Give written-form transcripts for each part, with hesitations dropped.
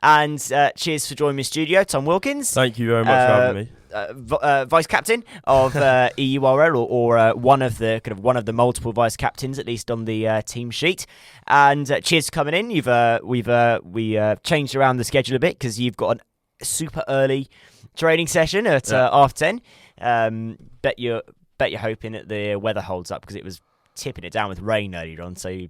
And cheers for joining me in studio, Tom Wilkins. Thank you very much for having me. Vice captain of EURL, or one of the multiple vice captains, at least on the team sheet. And cheers for coming in. We changed around the schedule a bit because you've got a super early training session at half 10. Bet you're hoping that the weather holds up because it was tipping it down with rain earlier on. So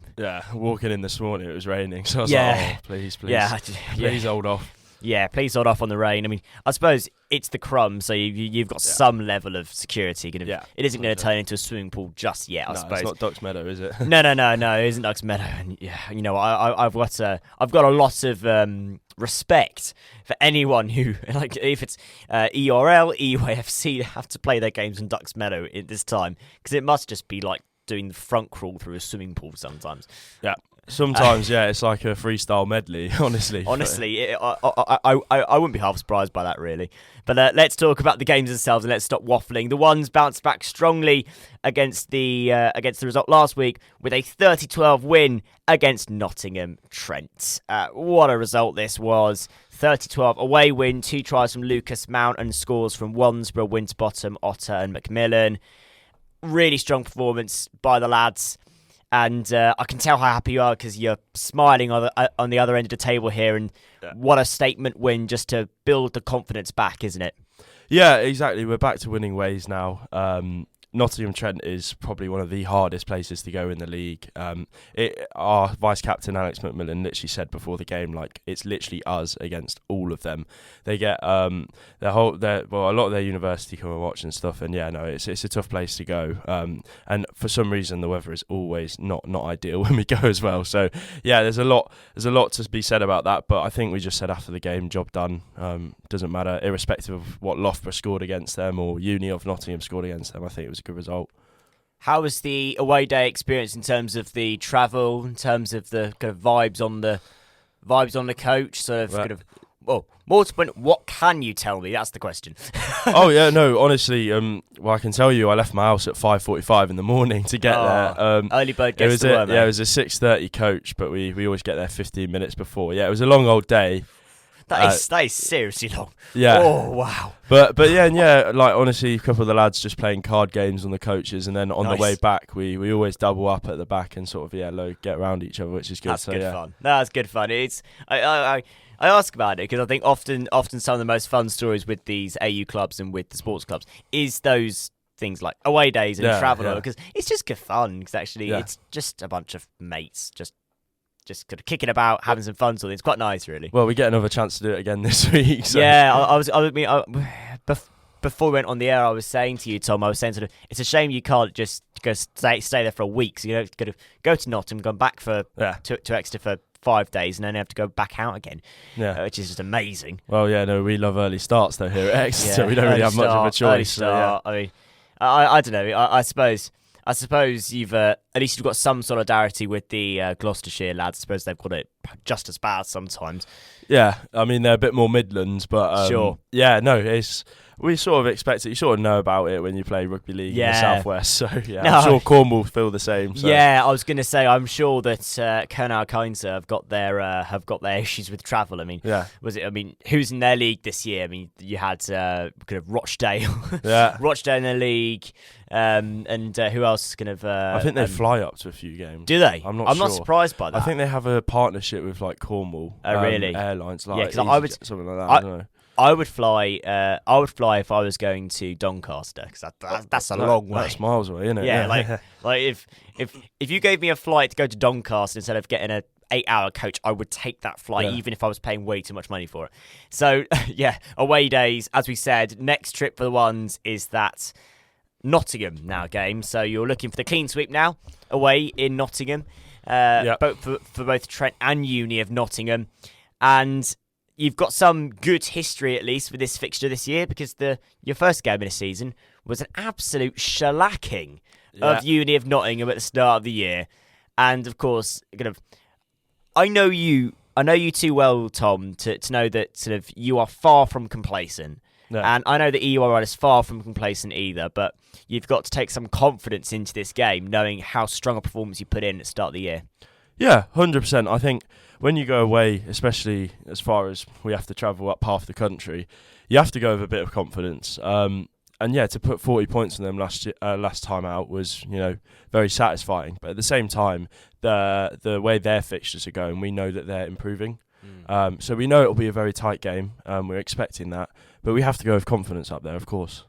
walking in this morning it was raining, so I was like, oh, please, please hold off. Yeah, please hold off on the rain. I mean, I suppose it's the Crumb, so you've got some level of security. It isn't going to turn into a swimming pool just yet, I suppose. It's not Ducks Meadow, is it? No, it isn't Ducks Meadow. And I've got a lot of respect for anyone who, like, if it's ERL, EUAFC, they have to play their games in Ducks Meadow at this time, because it must just be like doing the front crawl through a swimming pool sometimes. Yeah. Sometimes, it's like a freestyle medley, honestly. I wouldn't be half surprised by that, really. But let's talk about the games themselves and let's stop waffling. The Ones bounced back strongly against the result last week with a 30-12 win against Nottingham Trent. What a result this was. 30-12 away win, 2 tries from Lucas Mount and scores from Wansborough, Winterbottom, Otter and Macmillan. Really strong performance by the lads. And I can tell how happy you are because you're smiling on the other end of the table here. And what a statement win just to build the confidence back, isn't it? Yeah, exactly. We're back to winning ways now. Nottingham Trent is probably one of the hardest places to go in the league. Our vice captain Alex McMillan literally said before the game, like, it's literally us against all of them. They get a lot of their university come and watch and stuff, and it's a tough place to go. And for some reason the weather is always not ideal when we go as well. So there's a lot to be said about that. But I think we just said after the game, job done. Doesn't matter, irrespective of what Loughborough scored against them or Uni of Nottingham scored against them. I think it was a good result. How was the away day experience in terms of the travel, in terms of the kind of vibes on the coach? More to point, what can you tell me? That's the question. Honestly, I can tell you I left my house at 5:45 in the morning to get there. Early bird gets to work, it was a 6:30 coach, but we always get there 15 minutes before. Yeah, it was a long old day. That is seriously long. Yeah. Oh, wow. But like, honestly, a couple of the lads just playing card games on the coaches, and then on the way back, we always double up at the back and sort of get around each other, which is good. That's good fun. That's good fun. It's I ask about it because I think often some of the most fun stories with these AU clubs and with the sports clubs is those things like away days and travel, because it's just good fun. Because actually, it's just a bunch of mates just kind of kicking about, having some fun. So it's quite nice, really. Well, we get another chance to do it again this week. So. Yeah, before we went on the air, I was saying to you, Tom, it's a shame you can't just go stay there for a week. So you go to Nottingham, go back to Exeter for 5 days, and then have to go back out again. Yeah, which is just amazing. Well, we love early starts though here at Exeter. So we don't really have much of a choice. I mean, I don't know. I suppose you've at least you've got some solidarity with the Gloucestershire lads. I suppose they've got it just as bad sometimes. Yeah, I mean they're a bit more Midlands, but sure. Yeah, no, we sort of expect it. You sort of know about it when you play rugby league in the southwest. So I'm sure Cornwall feel the same. So. Yeah, I was going to say I'm sure that Kernow Keinzer have got their issues with travel. I mean, who's in their league this year? I mean, you had kind of Rochdale, Rochdale in the league, and who else? Kind of. I think they fly up to a few games. Do they? I'm not surprised by that. I think they have a partnership with like Cornwall. Really? Airlines. Because I would something like that. I don't know. I would fly if I was going to Doncaster, because that's a long way. That's miles away, isn't it? Yeah, like if you gave me a flight to go to Doncaster instead of getting a 8-hour coach, I would take that flight even if I was paying way too much money for it. So away days, as we said. Next trip for the Ones is that Nottingham now game. So you're looking for the clean sweep now away in Nottingham, for both Trent and Uni of Nottingham, and you've got some good history, at least, with this fixture this year, because your first game of the season was an absolute shellacking of Uni of Nottingham at the start of the year. And, of course, I know you too well, Tom, to know that sort of you are far from complacent. Yeah. And I know that EURL is far from complacent either, but you've got to take some confidence into this game, knowing how strong a performance you put in at the start of the year. Yeah, 100%. I think when you go away, especially as far as we have to travel up half the country, you have to go with a bit of confidence. And yeah, to put 40 points on them last time out was, very satisfying. But at the same time, the way their fixtures are going, we know that they're improving. So we know it'll be a very tight game. We're expecting that, but we have to go with confidence up there, of course.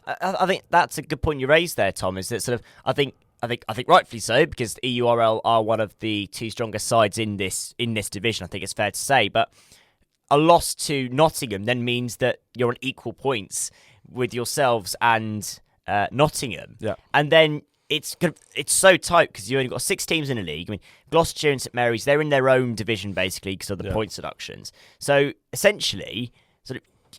I think that's a good point you raised there, Tom. Is that sort of I think rightfully so, because the EURL are one of the two strongest sides in this division. I think it's fair to say, but a loss to Nottingham then means that you're on equal points with yourselves and Nottingham. Yeah. And then it's so tight because you only got 6 teams in the league. I mean, Gloucestershire and St Mary's, they're in their own division basically because of the points deductions. So essentially,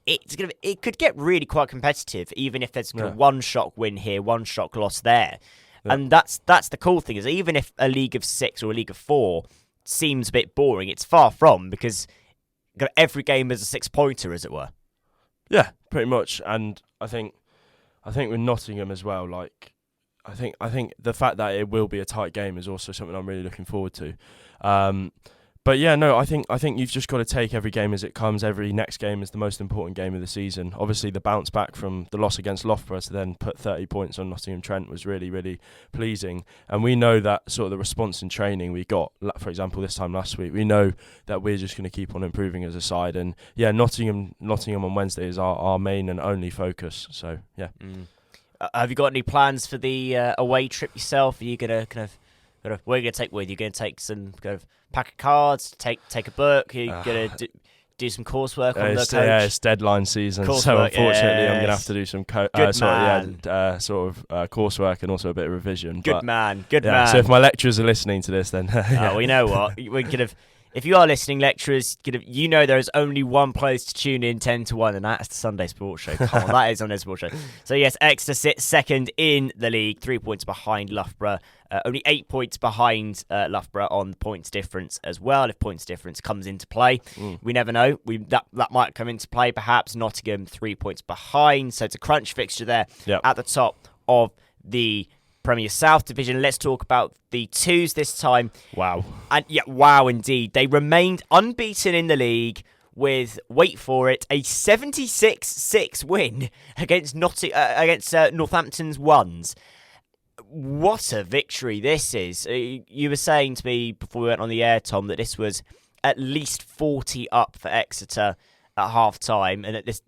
it could get really quite competitive, even if there's a one-shot win here, one-shot loss there. Yeah. And that's the cool thing, is even if a league of 6 or a league of 4 seems a bit boring, it's far from, because every game is a 6-pointer, as it were. Yeah, pretty much. And I think with Nottingham as well, like I think the fact that it will be a tight game is also something I'm really looking forward to. But yeah, no, I think you've just got to take every game as it comes. Every next game is the most important game of the season. Obviously, the bounce back from the loss against Loughborough to then put 30 points on Nottingham Trent was really, really pleasing. And we know that sort of the response in training we got, for example, this time last week, we know that we're just going to keep on improving as a side. And yeah, Nottingham on Wednesday is our main and only focus. So yeah. Have you got any plans for the away trip yourself? Are you gonna what are you gonna take with you? Gonna take some pack of cards, take a book. You're gonna do some coursework on the coach. Yeah, it's deadline season, so unfortunately I'm gonna have to do some coursework and also a bit of revision. Good man. So if my lecturers are listening to this, then well, you know what, we're if you are listening, lecturers, there is only one place to tune in 10 to 1, and that's the Sunday Sports Show. Come on, that is Sunday Sports Show. So yes, Exeter sits second in the league, 3 points behind Loughborough. Only 8 points behind Loughborough on points difference as well. If points difference comes into play, we never know. That might come into play perhaps. Nottingham 3 points behind, so it's a crunch fixture there at the top of the Premier South Division. Let's talk about the twos this time. Wow. And yeah, wow indeed. They remained unbeaten in the league with, wait for it, a 76-6 win against Northampton's Ones. What a victory this is. You were saying to me before we went on the air, Tom, that this was at least 40 up for Exeter at half-time, and that this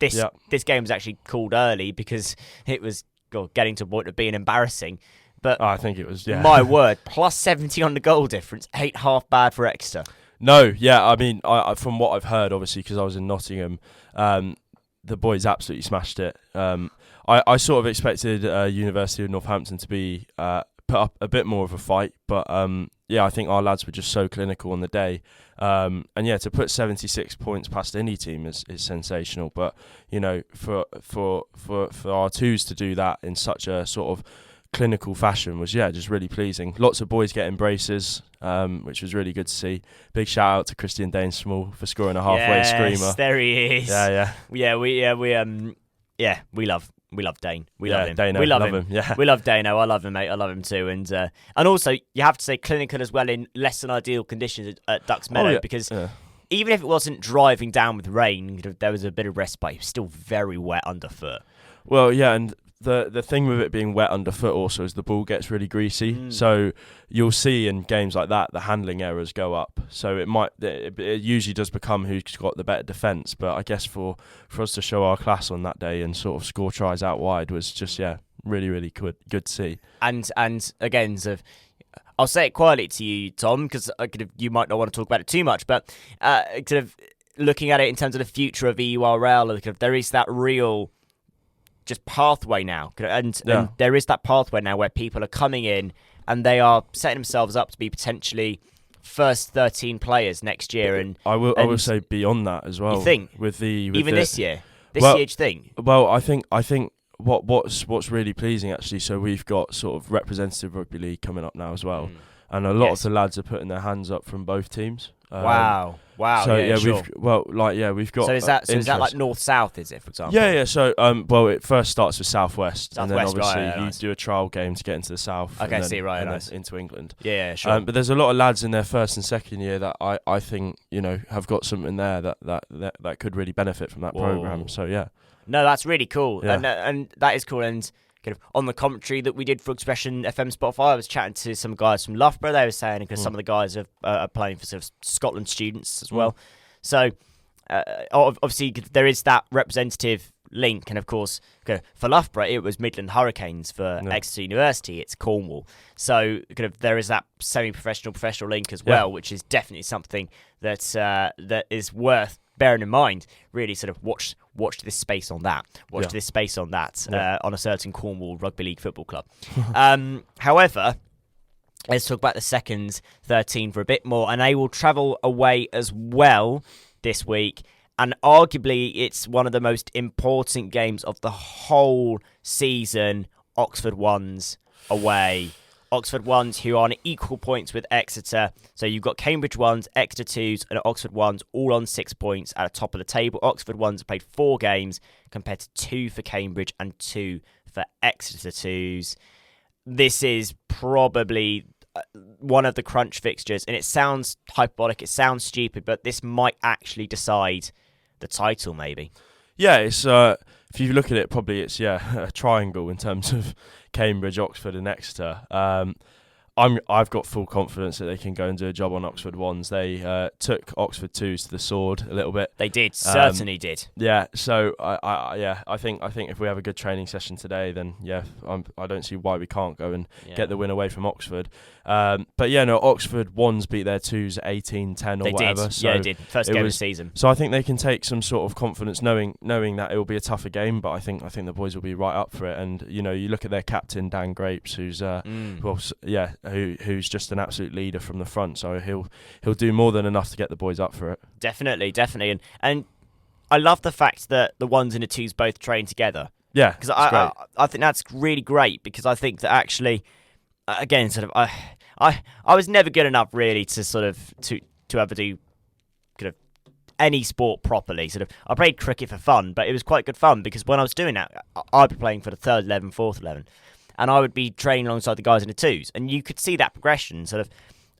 game was actually called early because it was getting to a point of being embarrassing. But I think it was, my word, plus 70 on the goal difference, ain't half bad for Exeter. No, yeah, I mean, I from what I've heard, obviously, because I was in Nottingham, the boys absolutely smashed it. I sort of expected University of Northampton to be put up a bit more of a fight, but I think our lads were just so clinical on the day. And yeah, to put 76 points past any team is sensational. But for our twos to do that in such a sort of clinical fashion was just really pleasing. Lots of boys getting braces, which was really good to see. Big shout out to Christian Dainsmall for scoring a halfway screamer. Yes, there he is. We love Dane. We love him. Dano, we love him. Yeah. We love Dano. I love him, mate. I love him too. And also, you have to say clinical as well in less than ideal conditions at Ducks Meadow because even if it wasn't driving down with rain, there was a bit of respite. It was still very wet underfoot. Well, yeah, and the thing with it being wet underfoot also is the ball gets really greasy. So you'll see in games like that the handling errors go up. So it usually does become who's got the better defence. But I guess for us to show our class on that day and sort of score tries out wide was just really, really good to see. And again, I'll say it quietly to you, Tom, because you might not want to talk about it too much. But looking at it in terms of the future of EURL, there is that real just pathway now, and there is that pathway now where people are coming in and they are setting themselves up to be potentially first 13 players next year. And I will say beyond that as well. You think this year, do you think? Well, I think what's really pleasing actually. So we've got sort of representative rugby league coming up now as well. and a lot of the lads are putting their hands up from both teams. Wow. So sure. we've got. So is that like north-south? Is it, for example? Yeah. So it first starts with southwest, and then obviously right, you nice. do a trial game to get into the south. Okay, and then, nice. then into England. Yeah, sure. But there's a lot of lads in their first and second year that I think have got something there that could really benefit from that program. So yeah. No, that's really cool, Yeah. and that is cool. And kind of on the commentary that we did for XpressionFM Spotify, I was chatting to some guys from Loughborough. They were saying because some of the guys are playing for sort of Scotland students as well. So obviously there is that representative link, and of course for Loughborough it was Midland Hurricanes. For Exeter University it's Cornwall. So kind of there is that professional link as well, which is definitely something that is worth bearing in mind. Really sort of watch this space on that. This space on that on a certain Cornwall Rugby League football club. However, let's talk about the second 13 for a bit more, and they will travel away as well this week. And arguably, it's one of the most important games of the whole season. Oxford Ones away. Oxford Ones, who are on equal points with Exeter. So you've got Cambridge Ones, Exeter Twos, and Oxford Ones all on 6 points at the top of the table. Oxford Ones have played 4 games compared to 2 for Cambridge and 2 for Exeter Twos. This is probably one of the crunch fixtures, and it sounds hyperbolic, it sounds stupid, but this might actually decide the title, maybe. Yeah, it's if you look at it, probably it's a triangle in terms of Cambridge, Oxford, and Exeter. I've got full confidence that they can go and do a job on Oxford Ones. They took Oxford Twos to the sword a little bit. They did, certainly did. Yeah, so I think if we have a good training session today, then I don't see why we can't go and get the win away from Oxford. Oxford Ones beat their Twos 18-10 or whatever. Did. So they did. First game of the season. So I think they can take some sort of confidence, knowing that it will be a tougher game. But I think the boys will be right up for it. And you look at their captain Dan Grapes, who's who's just an absolute leader from the front. So he'll do more than enough to get the boys up for it. Definitely, and I love the fact that the Ones and the Twos both train together. Yeah, because I think that's really great, because I think that actually, again, sort of I was never good enough really to sort of to ever do kind of any sport properly. Sort of I played cricket for fun, but it was quite good fun because when I was doing that, I'd be playing for the 3rd 11, 4th 11. And I would be training alongside the guys in the Twos, and you could see that progression. Sort of,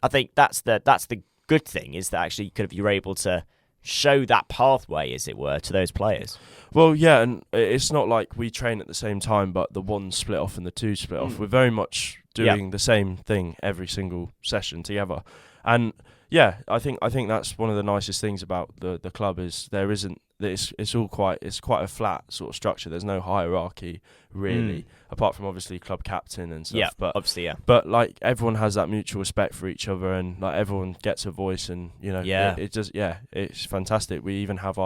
I think that's the good thing, is that actually you're able to show that pathway, as it were, to those players. Well, yeah, and it's not like we train at the same time, but the Ones split off and the Twos split off. We're very much doing the same thing every single session together, and I think that's one of the nicest things about the club is there isn't. It's quite a flat sort of structure. There's no hierarchy really, apart from obviously club captain and stuff. Yeah, but obviously, yeah. But like everyone has that mutual respect for each other, and like everyone gets a voice, and it's fantastic. We even have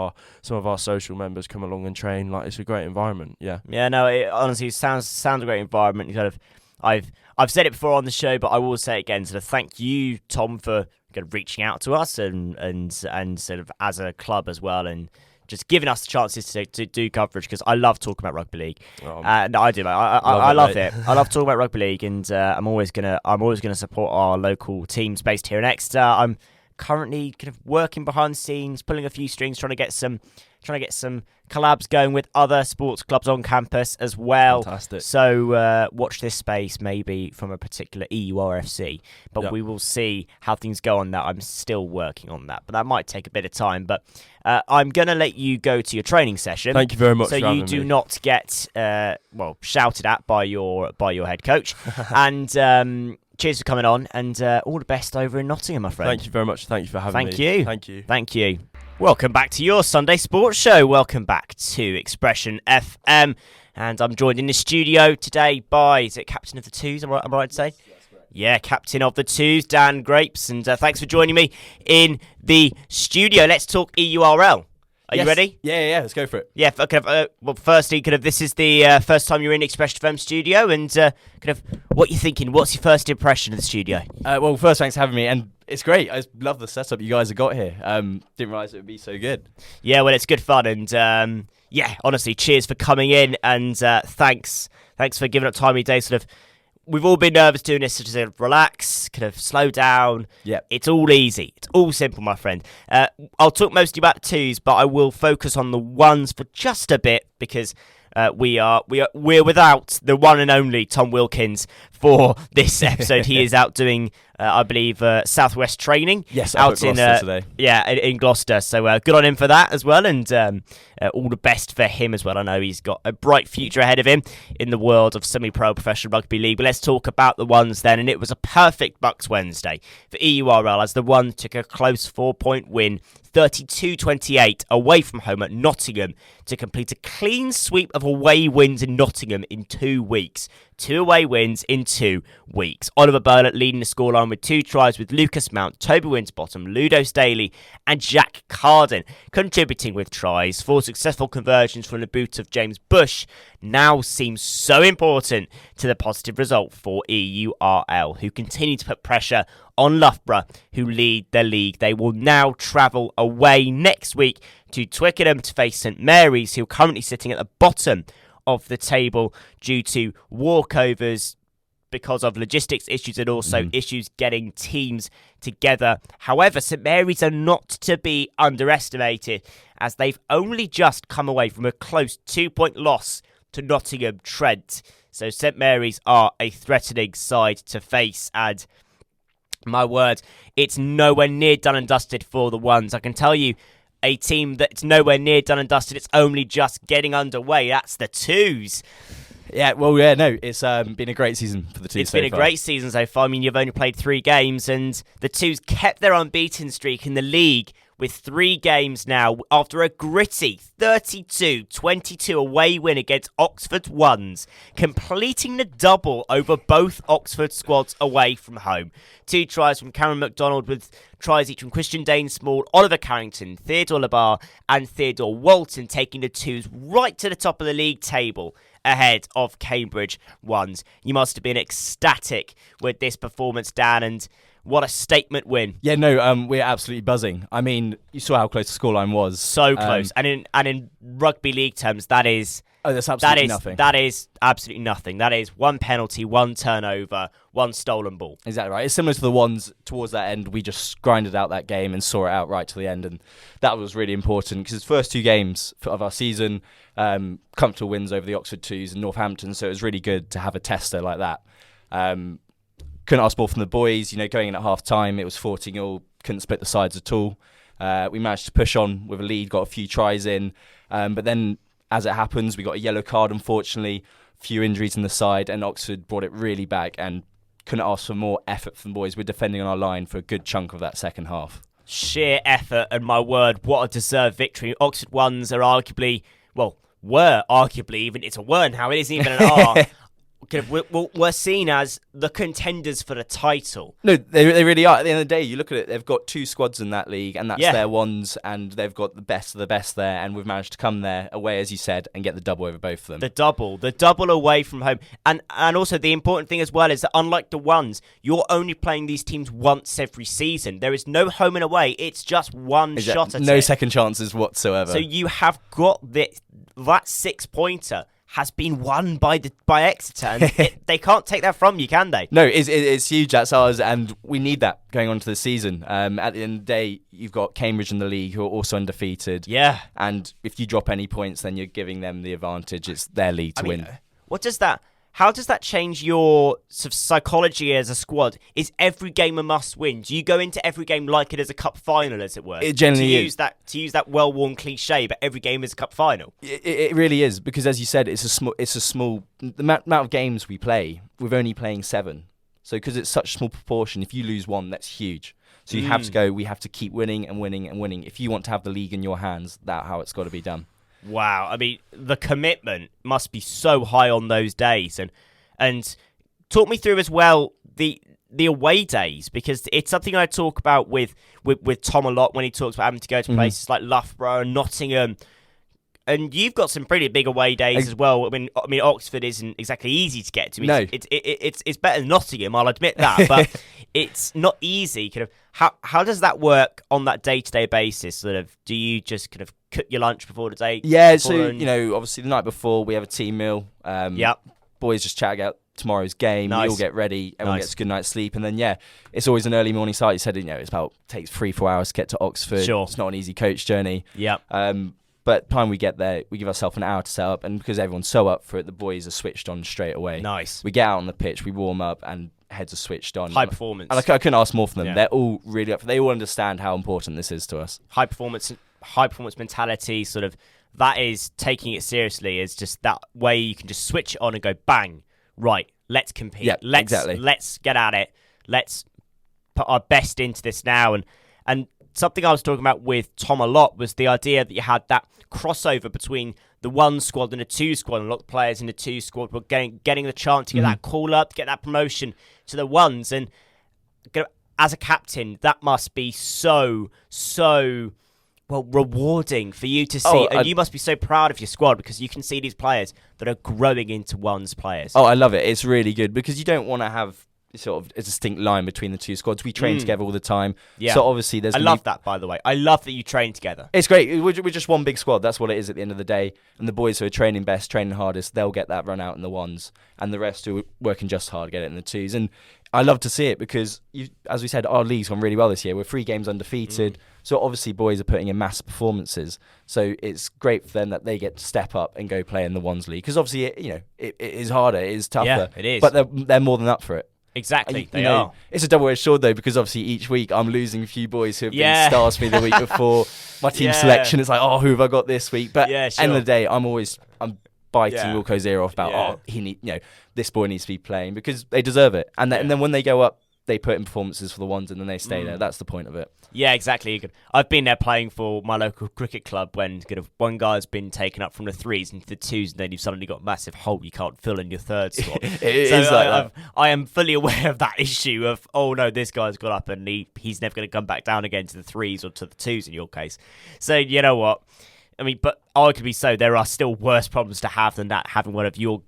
some of our social members come along and train. Like it's a great environment. Yeah. Yeah. No, it honestly sounds a great environment. Kind of, I've said it before on the show, but I will say it again. Sort of thank you, Tom, for kind of reaching out to us and sort of as a club as well, and just giving us the chances to do coverage, because I love talking about rugby league. No, I do, mate. I love it. I love talking about rugby league, and I'm always gonna support our local teams based here in Exeter. I'm currently kind of working behind the scenes, pulling a few strings, trying to get some collabs going with other sports clubs on campus as well. Fantastic. So watch this space, maybe from a particular EURFC, but we will see how things go on that. I'm still working on that, but that might take a bit of time. But I'm going to let you go to your training session. Thank you very much. So you do not get shouted at by your head coach. And cheers for coming on, and all the best over in Nottingham, my friend. Thank you very much. Thank you for having me. Thank you. Welcome back to your Sunday Sports Show. Welcome back to Expression FM. And I'm joined in the studio today by, is it Captain of the Twos, am I right to say? That's correct. Yeah, Captain of the Twos, Dan Grapes. And thanks for joining me in the studio. Let's talk EURL. Are you ready? Yeah, let's go for it. Yeah, firstly, this is the first time you're in XpressionFM studio, and what you're thinking, what's your first impression of the studio? Well, first, thanks for having me, and it's great. I love the setup you guys have got here. Didn't realise it would be so good. Yeah, well, it's good fun, and honestly, cheers for coming in, and thanks for giving up time of your day. Sort of, we've all been nervous doing this, so just relax, kind of slow down. Yep. It's all easy. It's all simple, my friend. I'll talk mostly about the twos, but I will focus on the ones for just a bit because we're without the one and only Tom Wilkins for this episode. He is out doing, I believe, Southwest training. Yes, out in today. Yeah, in Gloucester. So good on him for that as well, and all the best for him as well. I know he's got a bright future ahead of him in the world of semi-pro professional rugby league. But let's talk about the ones then, and it was a perfect BUCS Wednesday for EURL as the one took a close 4-point win, 32-28 away from home at Nottingham to complete a clean sweep of away wins in Nottingham in 2 weeks. 2 away wins in 2 weeks. Oliver Burlett leading the scoreline with 2 tries with Lucas Mount, Toby Winterbottom, Ludo Staley and Jack Carden contributing with tries. 4 successful conversions from the boot of James Bush now seems so important to the positive result for EURL, who continue to put pressure on Loughborough, who lead the league. They will now travel away next week to Twickenham to face St Mary's, who are currently sitting at the bottom of the table due to walkovers because of logistics issues and also issues getting teams together. However, St Mary's are not to be underestimated as they've only just come away from a close 2-point loss to Nottingham Trent. So St Mary's are a threatening side to face, and my word, it's nowhere near done and dusted for the ones. I can tell you a team that's nowhere near done and dusted, it's only just getting underway. That's the twos. Yeah, well, yeah, no, it's been a great season for the twos. It's been a great season so far. I mean, you've only played 3 games, and the twos kept their unbeaten streak in the league with 3 games now after a gritty 32-22 away win against Oxford's Ones, completing the double over both Oxford squads away from home. 2 tries from Cameron McDonald with tries each from Christian Dane-Small, Oliver Carrington, Theodore Labar and Theodore Walton, taking the twos right to the top of the league table ahead of Cambridge Ones. You must have been ecstatic with this performance, Dan, and what a statement win. Yeah, no, we're absolutely buzzing. I mean, you saw how close the scoreline was. So close. And in rugby league terms, that is... Oh, that's absolutely nothing. That is absolutely nothing. That is 1 penalty, 1 turnover, 1 stolen ball. Exactly right. It's similar to the ones towards that end. We just grinded out that game and saw it out right to the end. And that was really important because it's first 2 games of our season, comfortable wins over the Oxford Twos and Northampton. So it was really good to have a tester like that. Couldn't ask more from the boys. You know, going in at half time, it was 40-0. Couldn't split the sides at all. We managed to push on with a lead, got a few tries in. But then, as it happens, we got a yellow card, unfortunately. A few injuries in the side, and Oxford brought it really back and couldn't ask for more effort from the boys. We're defending on our line for a good chunk of that second half. Sheer effort, and my word, what a deserved victory. Oxford Ones are arguably, well, were arguably, even it's a word now, it isn't even an R. We're seen as the contenders for the title. No, they really are. At the end of the day, you look at it, they've got 2 squads in that league, and that's their ones, and they've got the best of the best there, and we've managed to come there away, as you said, and get the double over both of them. The double away from home. And also the important thing as well is that unlike the ones, you're only playing these teams once every season. There is no home and away. It's just one shot at it. No second chances whatsoever. So you have got that 6-pointer has been won by Exeter, and they can't take that from you, can they? No, it's huge. That's ours, and we need that going on to the season. At the end of the day, you've got Cambridge in the league who are also undefeated. Yeah. And if you drop any points, then you're giving them the advantage. It's their league to win. How does that change your sort of psychology as a squad? Is every game a must-win? Do you go into every game like it as a cup final, as it were? It generally is. To use that well-worn cliche, but every game is a cup final. It really is, because as you said, it's a small. The amount of games we play, we're only playing 7. So because it's such a small proportion, if you lose 1, that's huge. So you have to go. We have to keep winning and winning and winning. If you want to have the league in your hands, that's how it's got to be done. Wow, I mean, the commitment must be so high on those days, and talk me through as well the away days, because it's something I talk about with Tom a lot when he talks about having to go to places like Loughborough and Nottingham, and you've got some pretty big away days as well. I mean, Oxford isn't exactly easy to get to. No. It's better than Nottingham, I'll admit that, but it's not easy. Kind of how does that work on that day-to-day basis? Sort of, do you just kind of cook your lunch before the day? Yeah, so obviously the night before we have a team meal. Yep. Boys just chat tomorrow's game. Nice. We all get ready. Everyone Nice. gets a good night's sleep. And then, it's always an early morning start. You said, takes 3-4 hours to get to Oxford. Sure. It's not an easy coach journey. Yep. But time we get there, we give ourselves an hour to set up. And because everyone's so up for it, the boys are switched on straight away. Nice. We get out on the pitch, we warm up, and heads are switched on. High performance. And I couldn't ask more from them. Yeah. They're all really up. They all understand how important this is to us. High performance mentality, sort of, that is taking it seriously, is just that way you can just switch it on and go, bang, right, let's compete. Yeah, exactly. Let's get at it. Let's put our best into this now. And something I was talking about with Tom a lot was the idea that you had that crossover between the 1 squad and the 2 squad, and a lot of players in the 2 squad were getting the chance to get that call up, to get that promotion to the 1s. And as a captain, that must be so rewarding for you to see. And you must be so proud of your squad, because you can see these players that are growing into 1s players. Oh, I love it. It's really good, because you don't want to have sort of a distinct line between the 2 squads. We train together all the time. Yeah. So obviously I love that, by the way. I love that you train together. It's great. We're just one big squad. That's what it is at the end of the day. And the boys who are training best, training hardest, they'll get that run out in the 1s. And the rest who are working just hard get it in the 2s. And I love to see it, because, as we said, our league's gone really well this year. We're 3 games undefeated. So obviously boys are putting in massive performances. So it's great for them that they get to step up and go play in the 1s league. Because obviously, it is harder. It is tougher. Yeah, it is. But they're more than up for it. Exactly, they are. It's a double-edged sword, though, because obviously each week I'm losing a few boys who have been stars for me the week before. My team selection is like, who have I got this week? But end of the day, I'm biting Wilco's ear off about, this boy needs to be playing, because they deserve it. And then when they go up, they put in performances for the 1s, and then they stay there. That's the point of it. Yeah, exactly. I've been there playing for my local cricket club when one guy's been taken up from the 3s into the 2s, and then you've suddenly got a massive hole you can't fill in your 3rd slot. I am fully aware of that issue of, this guy's got up and he's never going to come back down again to the 3s or to the 2s in your case. So, you know what? I mean, but arguably so, there are still worse problems to have than that, having one of your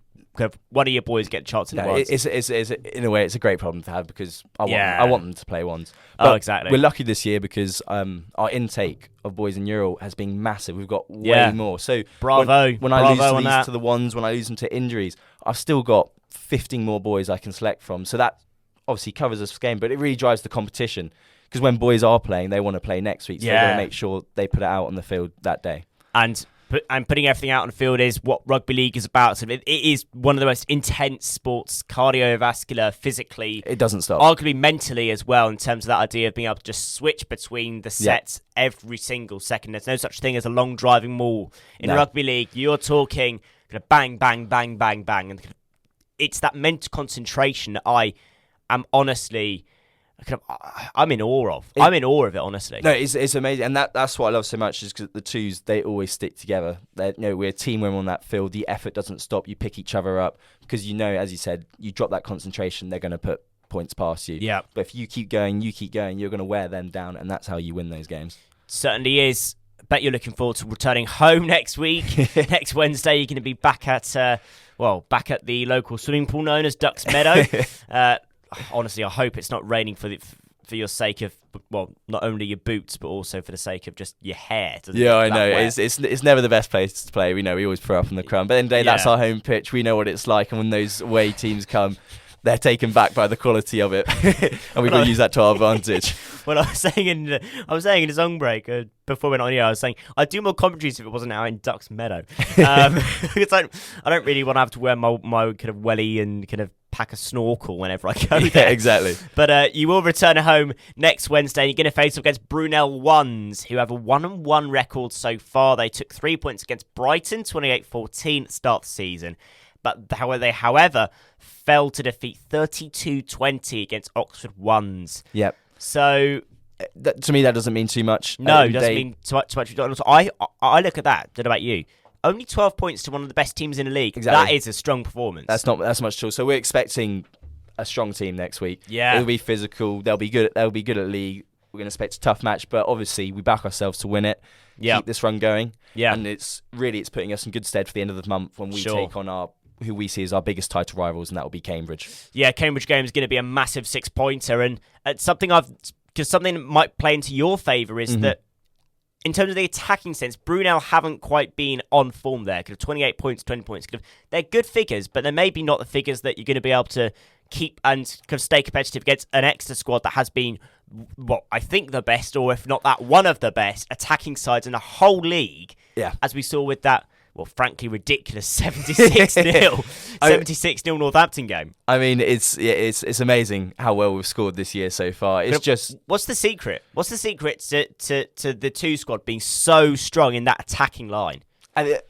boys get a chance in the 1s. It's in a way, it's a great problem to have, because I want them to play 1s. But exactly. We're lucky this year, because our intake of boys in Euro has been massive. We've got way more. So bravo. When I lose to the 1s, when I lose them to injuries, I've still got 15 more boys I can select from. So that obviously covers us for game, but it really drives the competition, because when boys are playing, they want to play next week. So they're going to make sure they put it out on the field that day. And putting everything out on the field is what rugby league is about. So it is one of the most intense sports, cardiovascular, physically. It doesn't stop. Arguably mentally as well, in terms of that idea of being able to just switch between the sets every single second. There's no such thing as a long driving maul. In rugby league, you're talking bang, bang, bang, bang, bang. And it's that mental concentration that I am honestly... I'm in awe of. I'm in awe of it, honestly. No, it's amazing, and that's what I love so much, is because the 2s, they always stick together. We're a team when we're on that field. The effort doesn't stop. You pick each other up, because as you said, you drop that concentration, they're going to put points past you. Yeah. But if you keep going, you're going to wear them down, and that's how you win those games. Certainly is. Bet you're looking forward to returning home next week. Next Wednesday, you're going to be back at the local swimming pool known as Ducks Meadow. Honestly, I hope it's not raining for your sake of, not only your boots, but also for the sake of just your hair. I know. It's never the best place to play. We know we always throw up on the crumb. But at the end of the day, that's our home pitch. We know what it's like. And when those away teams come, they're taken back by the quality of it. And we've got to use that to our advantage. Well, I was saying in the song break before we went on here, I was saying I'd do more commentaries if it wasn't out in Ducks Meadow. Because I don't really want to have to wear my kind of welly and kind of pack a snorkel whenever I go there. Yeah, exactly. But you will return home next Wednesday. You're going to face off against Brunel 1s, who have a 1-1 record so far. They took 3 points against Brighton, 28-14 at the start of the season. But they, however, fell to defeat 32-20 against Oxford 1s. Yep. So... to me, that doesn't mean too much. No, it doesn't mean too much. I look at that. I don't know about you. Only 12 points to one of the best teams in the league. Exactly. That is a strong performance. That's much at all. So we're expecting a strong team next week. Yeah. It'll be physical. They'll be good at league. We're going to expect a tough match, but obviously we back ourselves to win it. Yeah. Keep this run going. Yeah. And it's putting us in good stead for the end of the month when we take on who we see as our biggest title rivals, and that will be Cambridge. Yeah, Cambridge game is going to be a massive 6-pointer, and something that might play into your favour is that in terms of the attacking sense, Brunel haven't quite been on form there. Kind of 28 points, 20 points. Kind of, they're good figures, but they're maybe not the figures that you're going to be able to keep and kind of stay competitive against an Exeter squad that has been, well, I think the best, or if not that, one of the best attacking sides in the whole league. Yeah. As we saw with that, well, frankly, ridiculous 76-0 76-0 Northampton game. I mean, it's amazing how well we've scored this year so far. It's just... What's the secret? What's the secret to the 2 squad being so strong in that attacking line? And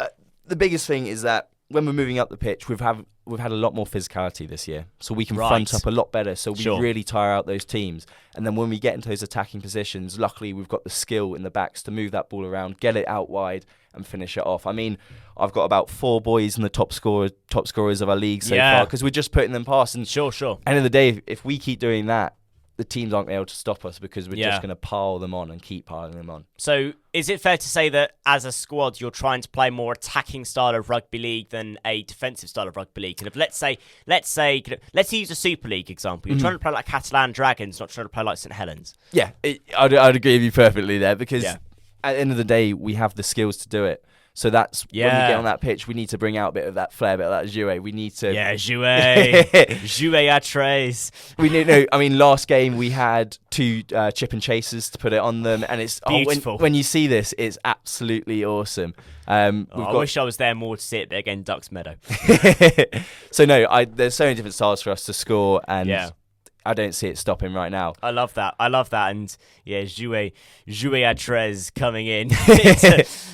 the biggest thing is that when we're moving up the pitch, we've had a lot more physicality this year. So we can front up a lot better. So we really tire out those teams. And then when we get into those attacking positions, luckily we've got the skill in the backs to move that ball around, get it out wide and finish it off. I mean, I've got about 4 boys in the top scorers of our league so far because we're just putting them past. And sure. End of the day, if we keep doing that, the teams aren't able to stop us because we're just going to pile them on and keep piling them on. So is it fair to say that as a squad, you're trying to play more attacking style of rugby league than a defensive style of rugby league? Kind of, let's use a Super League example. You're trying to play like Catalan Dragons, not trying to play like St Helens. Yeah, I'd agree with you perfectly there because at the end of the day, we have the skills to do it. So that's when we get on that pitch, we need to bring out a bit of that flair, a bit of that jouet. We need to... Yeah, jouet. Jouet à tres. I mean, last game we had 2 chip and chasers to put it on them. And it's beautiful. When you see this, it's absolutely awesome. I wish I was there more to see it, but again, Ducks Meadow. So there's so many different styles for us to score and... I don't see it stopping right now. I love that. And jouet à tres coming in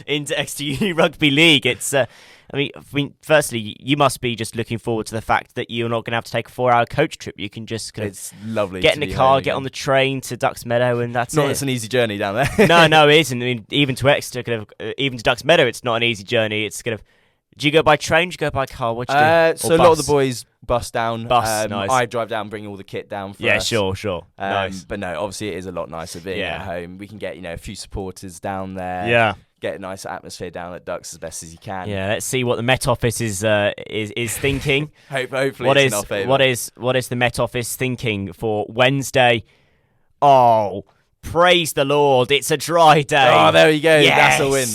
into Exeter Uni Rugby League. It's, I mean, firstly, you must be just looking forward to the fact that you're not going to have to take a 4-hour coach trip. You can just it's lovely. Get in the car, get on the train to Ducks Meadow, and that's it. It's an easy journey down there. No, it isn't. I mean, even to Exeter, even to Ducks Meadow, it's not an easy journey. It's kind of. Do you go by train? Do you go by car? What do you do? So a lot of the boys bus down. Nice. I drive down, bring all the kit down for us. Yeah, sure. Nice. But no, obviously it is a lot nicer being at home. We can get a few supporters down there. Yeah. Get a nice atmosphere down at Ducks as best as you can. Yeah, let's see what the Met Office is thinking. Hopefully what it's is in our favour. What is the Met Office thinking for Wednesday? Oh, praise the Lord! It's a dry day. Oh, there we go. Yes! That's a win.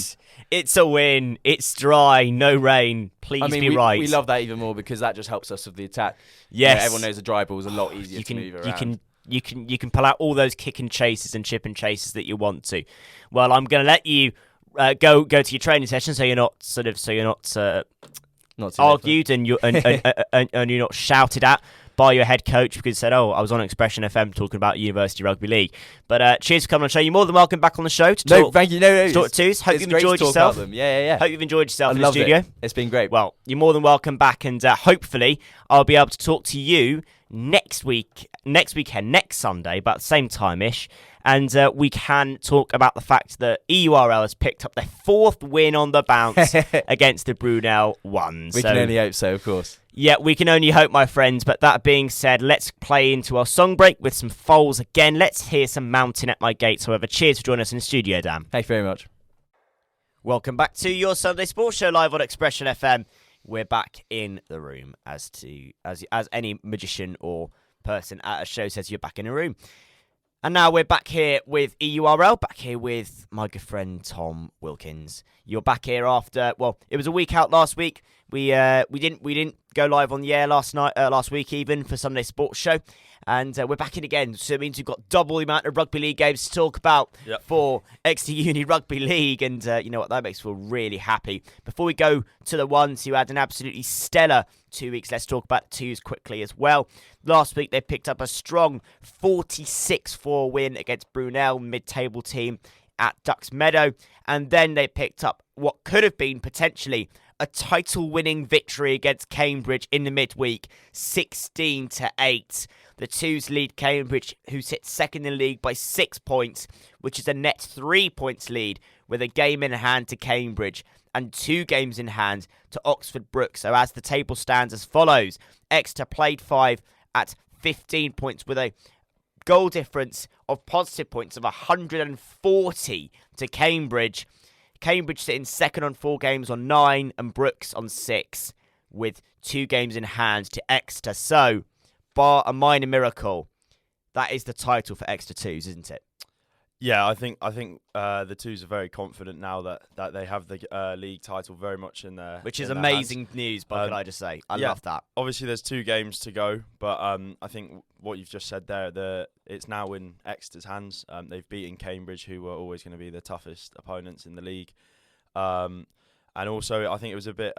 It's a win. It's dry. No rain. Please be right. We love that even more because that just helps us with the attack. Yes. Everyone knows a dry ball is a lot easier to move around. You can pull out all those kick and chases and chip and chases that you want to. Well, I'm going to let you go to your training session so you're not not argued and you're not shouted at by your head coach because he said, I was on Expression FM talking about University Rugby League. But cheers for coming on the show. You're more than welcome back on the show to talk. No, thank you. No, talk to twos. Hope you've enjoyed yourself. Yeah. Hope you've enjoyed yourself in the studio. It's been great. Well, you're more than welcome back, and hopefully I'll be able to talk to you next weekend, next Sunday, about the same time-ish. And we can talk about the fact that EURL has picked up their 4th win on the bounce against the Brunel Ones. We can only hope so, of course. Yeah, we can only hope, my friends. But that being said, let's play into our song break with some Foals again. Let's hear some Mountain at My Gates. However, cheers for joining us in the studio, Dan. Thank you very much. Welcome back to your Sunday Sports Show live on Expression FM. We're back in the room, as any magician or person at a show says, you're back in a room. And now we're back here with EURL, back here with my good friend Tom Wilkins. You're back here after, well, it was a week out last week. We didn't go live on the air last week even for Sunday Sports Show. And we're back in again, so it means we've got double the amount of rugby league games to talk about for Exeter Uni Rugby League. And you know what, that makes me feel really happy. Before we go to the ones who had an absolutely stellar 2 weeks, let's talk about the twos quickly as well. Last week, they picked up a strong 46-4 win against Brunel, mid-table team at Ducks Meadow. And then they picked up what could have been potentially a title-winning victory against Cambridge in the midweek, 16-8. The twos lead Cambridge, who sits second in the league by 6 points, which is a net 3 points lead, with a game in hand to Cambridge and 2 games in hand to Oxford Brook. So as the table stands as follows, Exeter played 5 at 15 points with a goal difference of positive points of 140 to Cambridge. Cambridge sitting second on 4 games on 9 and Brooks on 6 with 2 games in hand to Exeter. So, bar a minor miracle, that is the title for Exeter 2s, isn't it? Yeah, I think the Twos are very confident now that they have the league title very much in their which is in their amazing hands. news. But could I just say, I yeah, love that. Obviously, there's 2 games to go, but I think what you've just said there, it's now in Exeter's hands. They've beaten Cambridge, who were always going to be the toughest opponents in the league. And also, I think it was a bit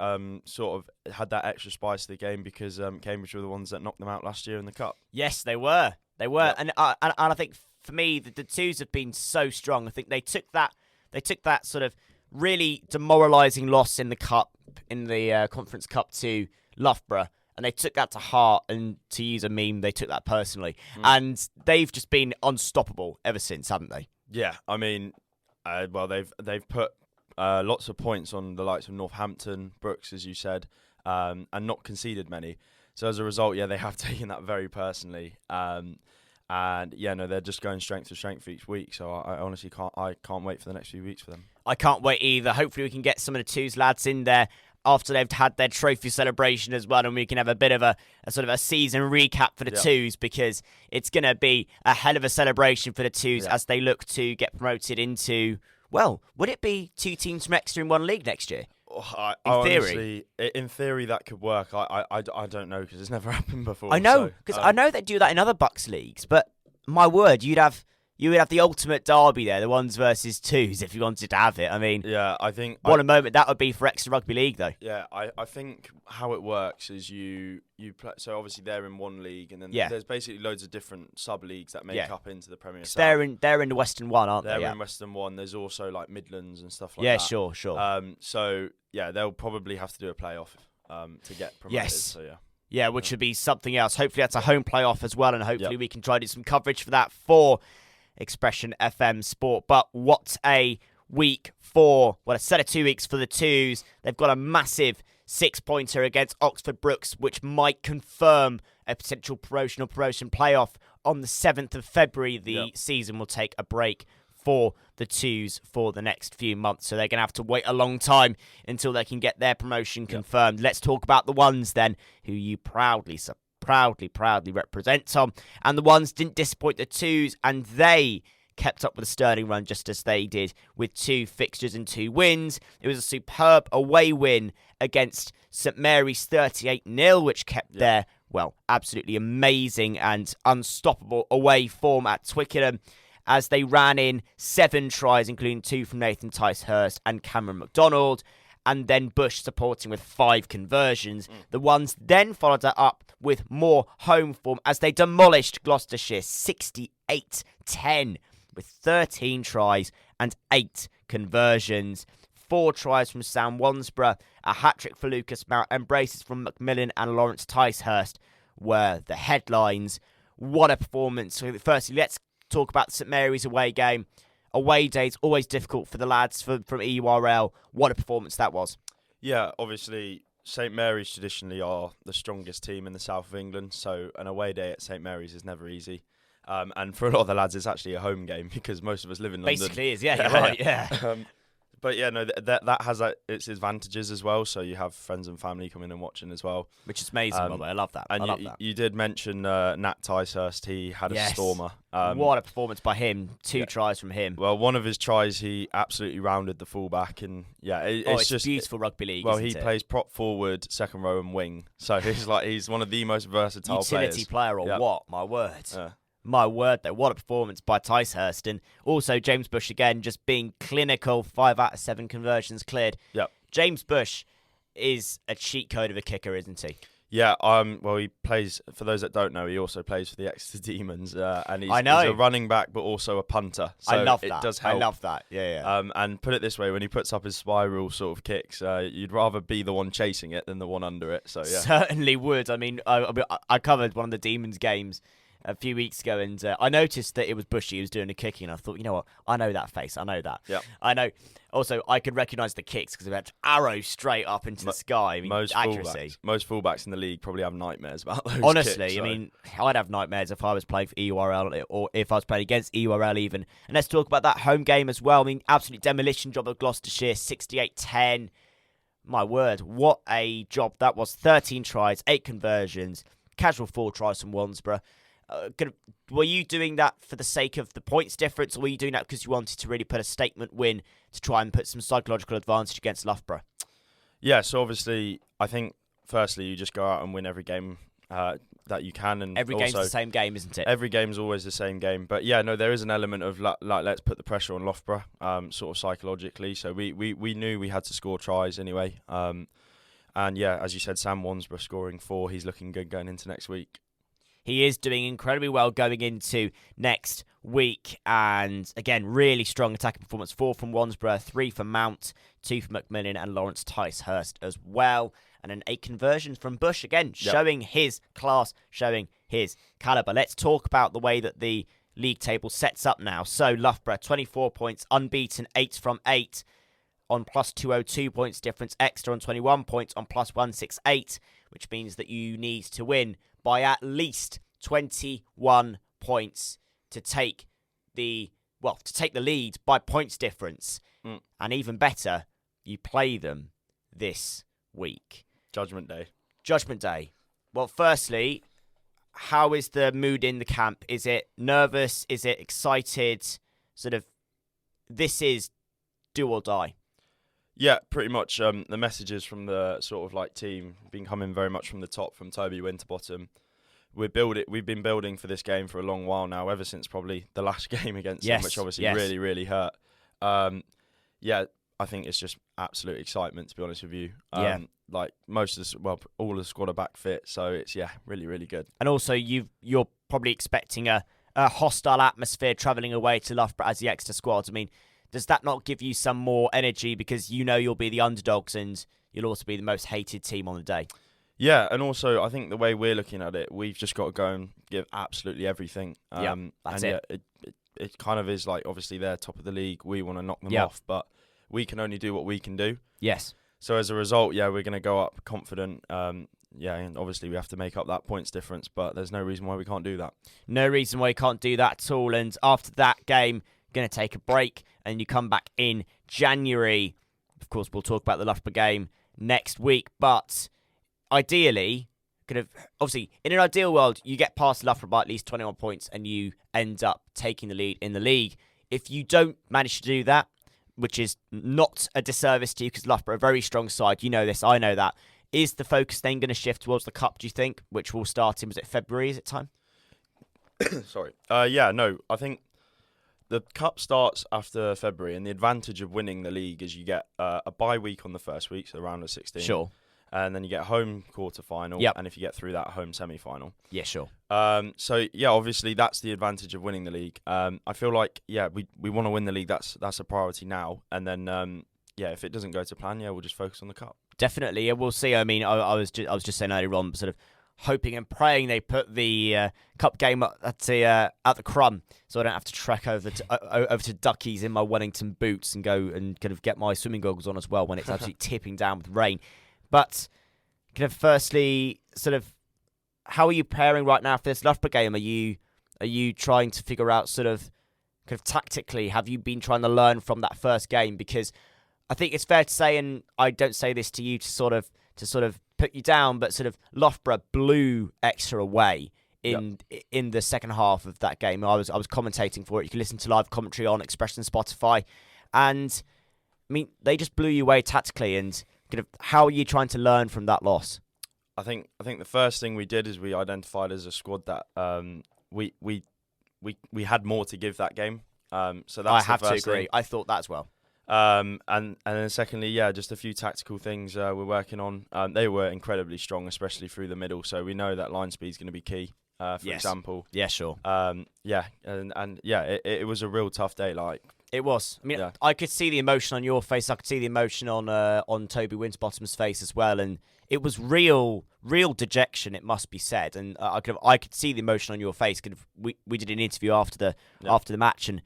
sort of had that extra spice to the game because Cambridge were the ones that knocked them out last year in the cup. Yes, they were. Yeah. And I think for me, the Twos have been so strong. I think they took that sort of really demoralising loss in the cup, in the Conference Cup to Loughborough, and they took that to heart. And to use a meme, they took that personally, and they've just been unstoppable ever since, haven't they? Yeah, I mean, well, they've put lots of points on the likes of Northampton, BUCS, as you said, and not conceded many. So as a result, yeah, they have taken that very personally. And yeah, no, they're just going strength to strength each week. So I honestly can't wait for the next few weeks for them. I can't wait either. Hopefully we can get some of the Twos lads in there after they've had their trophy celebration as well, and we can have a bit of a sort of a season recap for the Twos, because it's going to be a hell of a celebration for the Twos as they look to get promoted into, well, would it be 2 teams from Exeter in one league next year? Honestly, in theory, that could work. I don't know because it's never happened before. I know, because I know they do that in other BUCS leagues, but my word, you would have the ultimate derby there, the 1s versus 2s, if you wanted to have it. I mean, yeah, I think what a moment that would be for Exeter Rugby League, though. Yeah, I think how it works is you play. So obviously they're in one league, and then there's basically loads of different sub leagues that make up into the Premier South. They're in the Western One, aren't they? They're in Western One. There's also like Midlands and stuff like that. Yeah, sure. So yeah, they'll probably have to do a playoff to get promoted. Yes. So yeah. Yeah, which would be something else. Hopefully that's a home playoff as well, and hopefully we can try to do some coverage for that for Expression FM Sport. But what a week a set of 2 weeks for the Twos. They've got a massive 6-pointer against Oxford Brookes, which might confirm a potential promotion playoff on the 7th of February. The season will take a break for the Twos for the next few months, so they're going to have to wait a long time until they can get their promotion confirmed. Let's talk about the 1s then, who you proudly represent, Tom. And the 1s didn't disappoint the 2s, and they kept up with a sterling run just as they did, with 2 fixtures and 2 wins. It was a superb away win against St Mary's 38-0, which kept their, absolutely amazing and unstoppable away form at Twickenham, as they ran in 7 tries, including 2 from Nathan Ticehurst and Cameron McDonald, and then Bush supporting with 5 conversions. The 1s then followed that up with more home form as they demolished Gloucestershire 68-10 with 13 tries and 8 conversions. 4 tries from Sam Wansborough, a hat-trick for Lucas Mount, and braces from Macmillan and Lawrence Ticehurst were the headlines. What a performance. Firstly, let's talk about the St Mary's away game. Away days always difficult for the lads from EURL. What a performance that was. Yeah, obviously St Mary's traditionally are the strongest team in the south of England, so an away day at St Mary's is never easy. And for a lot of the lads, it's actually a home game because most of us live in London. Basically is, yeah, you're right, yeah. But yeah, no, that has its advantages as well. So you have friends and family coming and watching as well, which is amazing. By the way, I love that. And you did mention Nat Ticehurst. He had a stormer. What a performance by him! 2 tries from him. Well, one of his tries, he absolutely rounded the fullback, and it's just beautiful rugby league. Well, he plays prop forward, second row, and wing. So he's one of the most versatile utility player, or what? My word. My word, though, what a performance by Ticehurst. And also James Bush, again, just being clinical. 5 out of 7 conversions cleared. Yep. James Bush is a cheat code of a kicker, isn't he? Yeah, well, he plays, for those that don't know, he also plays for the Exeter Demons. And he's a running back, but also a punter. So I love that. It does help. I love that, yeah. And put it this way, when he puts up his spiral sort of kicks, you'd rather be the one chasing it than the one under it. So yeah. Certainly would. I mean, I covered one of the Demons games a few weeks ago, and I noticed that it was Bushy who was doing the kicking, and I thought, you know what, I know that face, I know that. Yeah. I know. Also, I could recognise the kicks because they had arrows straight up into the sky. I mean, accuracy. Most fullbacks in the league probably have nightmares about those Honestly, kicks, I mean, I'd have nightmares if I was playing for EURL or if I was playing against EURL even. And let's talk about that home game as well. I mean, absolute demolition job of Gloucestershire, 68-10. My word, what a job that was. 13 tries, 8 conversions, casual 4 tries from Wansborough. Were you doing that for the sake of the points difference, or were you doing that because you wanted to really put a statement win to try and put some psychological advantage against Loughborough? Yeah, so obviously, I think firstly you just go out and win every game that you can, and every game's the same game, isn't it? Every game's always the same game, but yeah, no, there is an element of like let's put the pressure on Loughborough, sort of psychologically. So we knew we had to score tries anyway, and yeah, as you said, Sam Wansborough scoring 4. He's looking good going into next week. He is doing incredibly well going into next week. And again, really strong attacking performance. 4 from Wansborough, 3 from Mount, 2 from Macmillan and Lawrence Ticehurst as well. And an 8 conversions from Bush, again, showing his class, showing his calibre. Let's talk about the way that the league table sets up now. So Loughborough, 24 points, unbeaten, 8 from 8 on plus 202 points difference. Exeter on 21 points on plus 168, which means that you need to win by at least 21 points to take the lead by points difference. And even better, you play them this week. Judgment Day. Well, firstly, how is the mood in the camp? Is it nervous? Is it excited? Sort of, this is do or die. Yeah, pretty much. The messages from the sort of like team been coming very much from the top, from Toby Winterbottom. We've been building for this game for a long while now, ever since probably the last game against them, which obviously really, really hurt. Yeah, I think it's just absolute excitement, to be honest with you. Like all of the squad are back fit, so it's really, really good. And also, you're probably expecting a hostile atmosphere travelling away to Loughborough as the Exeter squad. I mean, does that not give you some more energy because you know you'll be the underdogs and you'll also be the most hated team on the day? Yeah, and also I think the way we're looking at it, we've just got to go and give absolutely everything. That's it. It kind of is like, obviously they're top of the league, we want to knock them off, but we can only do what we can do. Yes. So as a result, we're going to go up confident. And obviously we have to make up that points difference, but there's no reason why we can't do that. No reason why you can't do that at all. And after that game, going to take a break and you come back in January. Of course, we'll talk about the Loughborough game next week, but ideally, obviously, in an ideal world, you get past Loughborough by at least 21 points and you end up taking the lead in the league. If you don't manage to do that, which is not a disservice to you because Loughborough are a very strong side, you know this, I know that, is the focus then going to shift towards the Cup, do you think, which will start in, was it February, is it time? Sorry. I think the Cup starts after February, and the advantage of winning the league is you get a bye week on the first week, so round of 16. Sure. And then you get a home quarter-final, and if you get through that, a home semi-final. Yeah, sure. Obviously that's the advantage of winning the league. I feel like, we want to win the league. That's a priority now. And then, if it doesn't go to plan, we'll just focus on the Cup. Definitely, we'll see. I mean, I was just saying earlier on, sort of hoping and praying they put the Cup game at the Crumb, so I don't have to trek over to Duckies in my Wellington boots and go and kind of get my swimming goggles on as well when it's absolutely tipping down with rain. But kind of firstly, sort of, how are you preparing right now for this Loughborough game? Are you trying to figure out sort of kind of tactically? Have you been trying to learn from that first game? Because I think it's fair to say, and I don't say this to you to sort of put you down, but sort of Loughborough blew Exeter away in the second half of that game. I was commentating for it. You can listen to live commentary on Expression Spotify, and I mean they just blew you away tactically. And kind of, how are you trying to learn from that loss? I think the first thing we did is we identified as a squad that we had more to give that game. So that's I have to agree. Thing. I thought that as well. And then secondly, just a few tactical things we're working on. They were incredibly strong, especially through the middle. So we know that line speed is going to be key. For example. Yeah, sure. It was a real tough day. Like it was. I mean, I could see the emotion on your face. I could see the emotion on Toby Winterbottom's face as well, and it was real dejection. It must be said, and I could see the emotion on your face. We did an interview after the match, and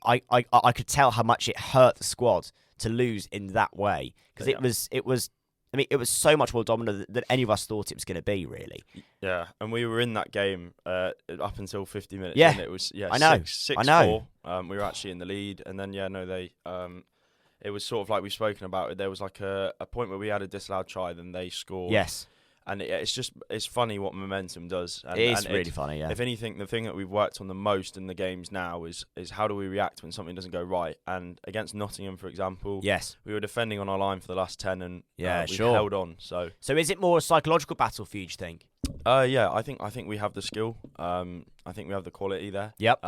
I could tell how much it hurt the squad to lose in that way because it was. I mean, it was so much more dominant than any of us thought it was going to be, really. Yeah, and we were in that game up until 50 minutes. Yeah, and it was 6-4. We were actually in the lead, and then it was sort of like we've spoken about. There was like a point where we had a disallowed try, then they scored. Yes, And it's funny what momentum does. And, it is really funny, yeah. If anything, the thing that we've worked on the most in the games now is how do we react when something doesn't go right. And against Nottingham, for example, yes, we were defending on our line for the last 10 and we sure. held on. So is it more a psychological battle for you, do you think? Yeah, I think we have the skill. I think we have the quality there. Yep.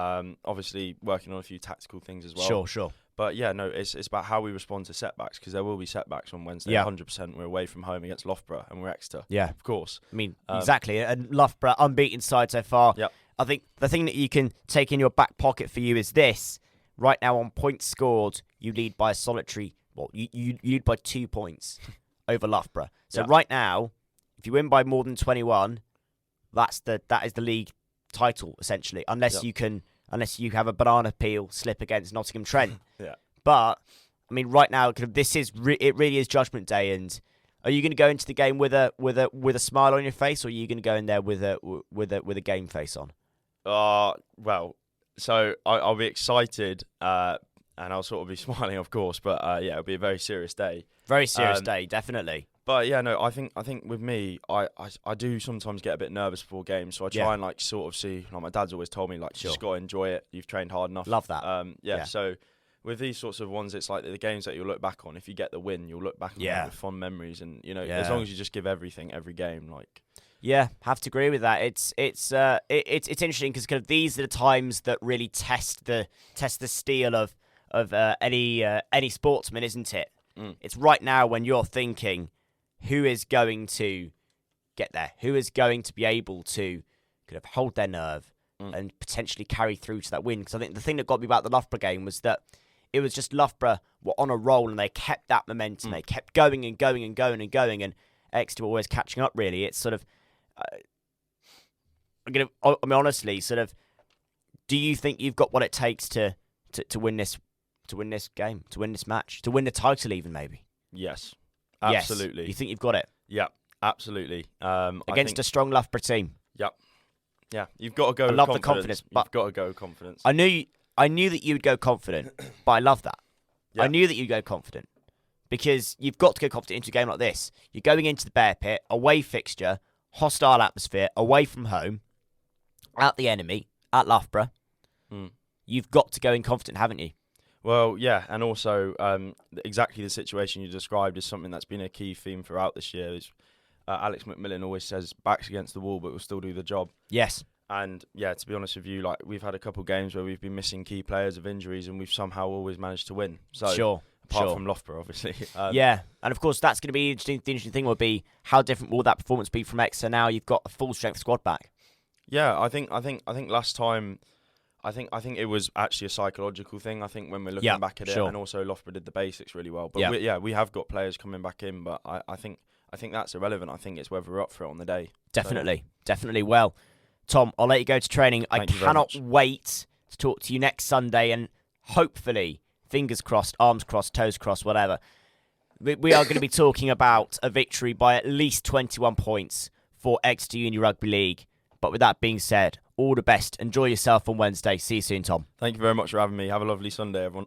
Obviously, working on a few tactical things as well. Sure. But yeah, no, it's about how we respond to setbacks, because there will be setbacks on Wednesday. Yeah. 100%. We're away from home against Loughborough and we're Exeter. Yeah. Of course. I mean, exactly. And Loughborough, unbeaten side so far. Yep. I think the thing that you can take in your back pocket for you is this. Right now on points scored, you lead by a solitary... Well, you lead by 2 points over Loughborough. So right now, if you win by more than 21, that is the league title, essentially. Unless you have a banana peel slip against Nottingham Trent. Yeah. But I mean, right now, it really is Judgment Day. And are you going to go into the game with a smile on your face, or are you going to go in there with a game face on? Well, so I'll be excited, and I'll sort of be smiling, of course. But it'll be a very serious day. Very serious day, definitely. But yeah, no, I think with me, I do sometimes get a bit nervous before games, so I try and sort of see. Like my dad's always told me, you just got to enjoy it. You've trained hard enough. Love that. Yeah. So with these sorts of ones, it's like the games that you'll look back on. If you get the win, you'll look back on them with fond memories, and as long as you just give everything every game, Yeah, have to agree with that. It's interesting because kind of these are the times that really test the steel of any sportsman, isn't it? It's right now when you're thinking, who is going to get there? Who is going to be able to kind of hold their nerve and potentially carry through to that win? Because I think the thing that got me about the Loughborough game was that it was just Loughborough were on a roll and they kept that momentum. They kept going and going and going and going, and Exeter were always catching up. Really, it's sort of. Honestly, sort of. Do you think you've got what it takes to win this game, to win this match, to win the title, even maybe? Yes. Absolutely. Yes. You think you've got it? Yeah, absolutely. Against a strong Loughborough team. Yep. Yeah, you've got to go. I love the confidence. You've got to go confidence. I knew that you would go confident, but I love that. Yep. I knew that you'd go confident because you've got to go confident into a game like this. You're going into the Bear Pit, away fixture, hostile atmosphere, away from home, at the enemy, at Loughborough. You've got to go in confident, haven't you? Well, yeah, and also exactly the situation you described is something that's been a key theme throughout this year. Alex McMillan always says, backs against the wall, but we'll still do the job. Yes. And yeah, to be honest with you, we've had a couple of games where we've been missing key players of injuries, and we've somehow always managed to win. So apart from Loughborough, obviously. Yeah, and of course that's going to be the interesting thing will be how different will that performance be from Exeter now you've got a full strength squad back. Yeah, I think last time. I think it was actually a psychological thing. I think when we're looking back at it, and also Loughborough did the basics really well. But we have got players coming back in. But I think that's irrelevant. I think it's whether we're up for it on the day. Definitely. Well, Tom, I'll let you go to training. I cannot wait to talk to you next Sunday, and hopefully, fingers crossed, arms crossed, toes crossed, whatever. We are going to be talking about a victory by at least 21 points for Exeter Uni Rugby League. But with that being said, all the best. Enjoy yourself on Wednesday. See you soon, Tom. Thank you very much for having me. Have a lovely Sunday, everyone.